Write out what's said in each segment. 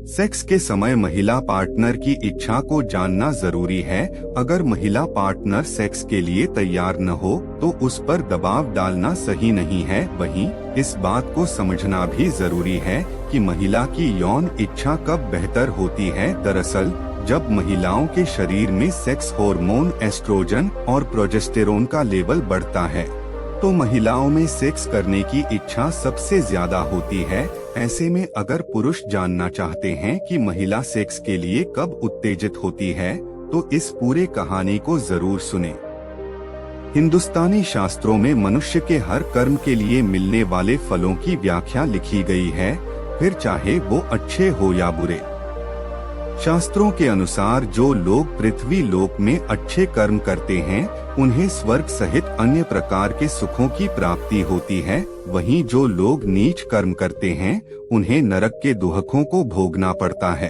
Sex के समय महिला पार्टनर की इच्छा को जानना जरूरी है। अगर महिला पार्टनर सेक्स के लिए तैयार न हो तो उस पर दबाव डालना सही नहीं है। वहीं इस बात को समझना भी जरूरी है कि महिला की यौन इच्छा कब बेहतर होती है। दरअसल जब महिलाओं के शरीर में सेक्स हार्मोन एस्ट्रोजन और प्रोजेस्टेरोन का लेवल बढ़ता है तो महिलाओं में सेक्स करने की इच्छा सबसे ज्यादा होती है। ऐसे में अगर पुरुष जानना चाहते हैं कि महिला सेक्स के लिए कब उत्तेजित होती है तो इस पूरे कहानी को जरूर सुनें। हिंदुस्तानी शास्त्रों में मनुष्य के हर कर्म के लिए मिलने वाले फलों की व्याख्या लिखी गई है, फिर चाहे वो अच्छे हो या बुरे। शास्त्रों के अनुसार जो लोग पृथ्वी लोक में अच्छे कर्म करते हैं उन्हें स्वर्ग सहित अन्य प्रकार के सुखों की प्राप्ति होती है। वहीं जो लोग नीच कर्म करते हैं उन्हें नरक के दुहकों को भोगना पड़ता है।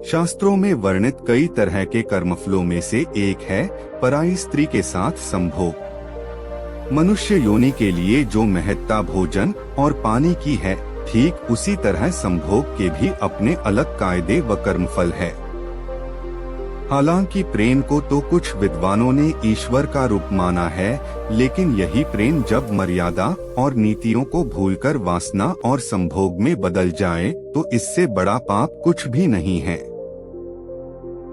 शास्त्रों में वर्णित कई तरह के कर्मफलों में से एक है पराई स्त्री के साथ संभोग। मनुष्य योनि के लिए जो महत्ता भोजन और पानी की है, ठीक उसी तरह संभोग के भी अपने अलग कायदे व कर्मफल है। हालांकि प्रेम को तो कुछ विद्वानों ने ईश्वर का रूप माना है, लेकिन यही प्रेम जब मर्यादा और नीतियों को भूलकर वासना और संभोग में बदल जाए तो इससे बड़ा पाप कुछ भी नहीं है।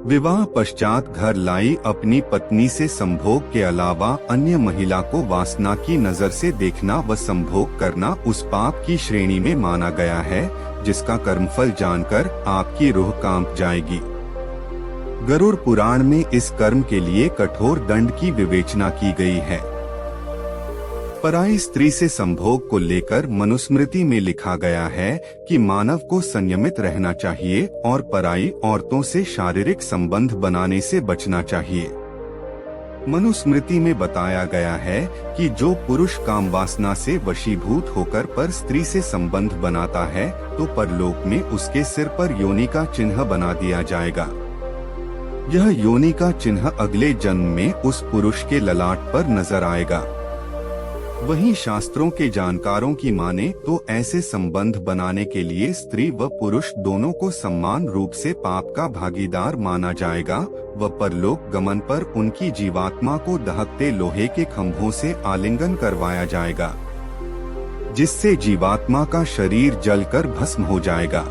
विवाह पश्चात घर लाई अपनी पत्नी से संभोग के अलावा अन्य महिला को वासना की नजर से देखना व संभोग करना उस पाप की श्रेणी में माना गया है जिसका कर्मफल जानकर आपकी रूह कांप जाएगी। गरुड़ पुराण में इस कर्म के लिए कठोर दंड की विवेचना की गई है। पराई स्त्री से संभोग को लेकर मनुस्मृति में लिखा गया है कि मानव को संयमित रहना चाहिए और पराई औरतों से शारीरिक संबंध बनाने से बचना चाहिए। मनुस्मृति में बताया गया है कि जो पुरुष काम वासना से वशीभूत होकर पर स्त्री से संबंध बनाता है तो परलोक में उसके सिर पर योनि का चिन्ह बना दिया जाएगा। यह योनि का चिन्ह अगले जन्म में उस पुरुष के ललाट पर नजर आएगा। वहीं शास्त्रों के जानकारों की माने तो ऐसे संबंध बनाने के लिए स्त्री व पुरुष दोनों को समान रूप से पाप का भागीदार माना जाएगा व परलोक गमन पर उनकी जीवात्मा को दहकते लोहे के खंभों से आलिंगन करवाया जाएगा, जिससे जीवात्मा का शरीर जलकर भस्म हो जाएगा।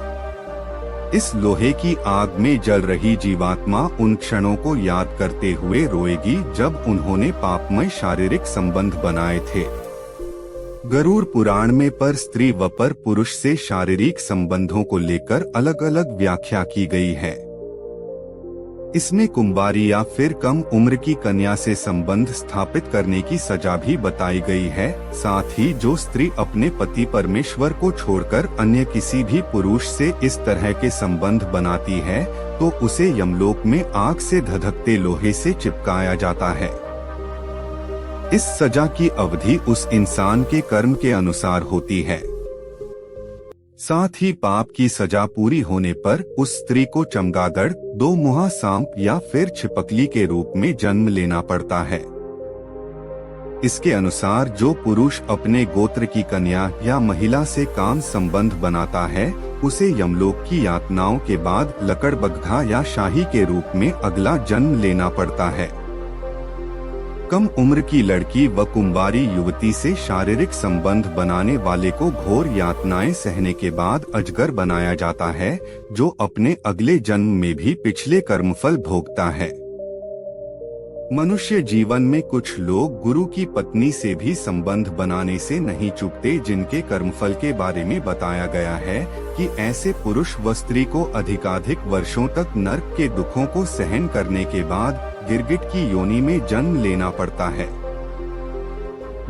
इस लोहे की आग में जल रही जीवात्मा उन क्षणों को याद करते हुए रोएगी जब उन्होंने पापमय शारीरिक संबंध बनाए थे। गरुड़ पुराण में पर स्त्री व पर पुरुष से शारीरिक संबंधों को लेकर अलग अलग व्याख्या की गई है। इसमें कुंवारी या फिर कम उम्र की कन्या से संबंध स्थापित करने की सजा भी बताई गई है। साथ ही जो स्त्री अपने पति परमेश्वर को छोड़कर अन्य किसी भी पुरुष से इस तरह के संबंध बनाती है तो उसे यमलोक में आग से धधकते लोहे से चिपकाया जाता है। इस सजा की अवधि उस इंसान के कर्म के अनुसार होती है। साथ ही पाप की सजा पूरी होने पर उस स्त्री को चमगादड़, दो मुहा सांप या फिर छिपकली के रूप में जन्म लेना पड़ता है। इसके अनुसार जो पुरुष अपने गोत्र की कन्या या महिला से काम संबंध बनाता है उसे यमलोक की यातनाओं के बाद लकड़बग्घा या शाही के रूप में अगला जन्म लेना पड़ता है। कम उम्र की लड़की व कुंवारी युवती से शारीरिक संबंध बनाने वाले को घोर यातनाएं सहने के बाद अजगर बनाया जाता है, जो अपने अगले जन्म में भी पिछले कर्मफल भोगता है। मनुष्य जीवन में कुछ लोग गुरु की पत्नी से भी संबंध बनाने से नहीं चूकते, जिनके कर्मफल के बारे में बताया गया है कि ऐसे पुरुष व स्त्री को अधिकाधिक वर्षों तक नरक के दुखों को सहन करने के बाद गिरगिट की योनि में जन्म लेना पड़ता है।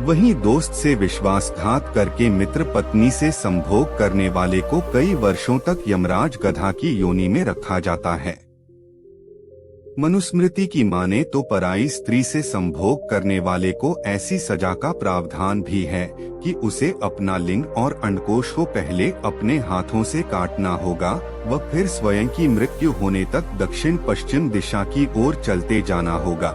वहीं दोस्त से विश्वासघात करके मित्र पत्नी से संभोग करने वाले को कई वर्षों तक यमराज गधा की योनि में रखा जाता है। मनुस्मृति की माने तो पराई स्त्री से संभोग करने वाले को ऐसी सजा का प्रावधान भी है कि उसे अपना लिंग और अंडकोश को पहले अपने हाथों से काटना होगा व फिर स्वयं की मृत्यु होने तक दक्षिण पश्चिम दिशा की ओर चलते जाना होगा।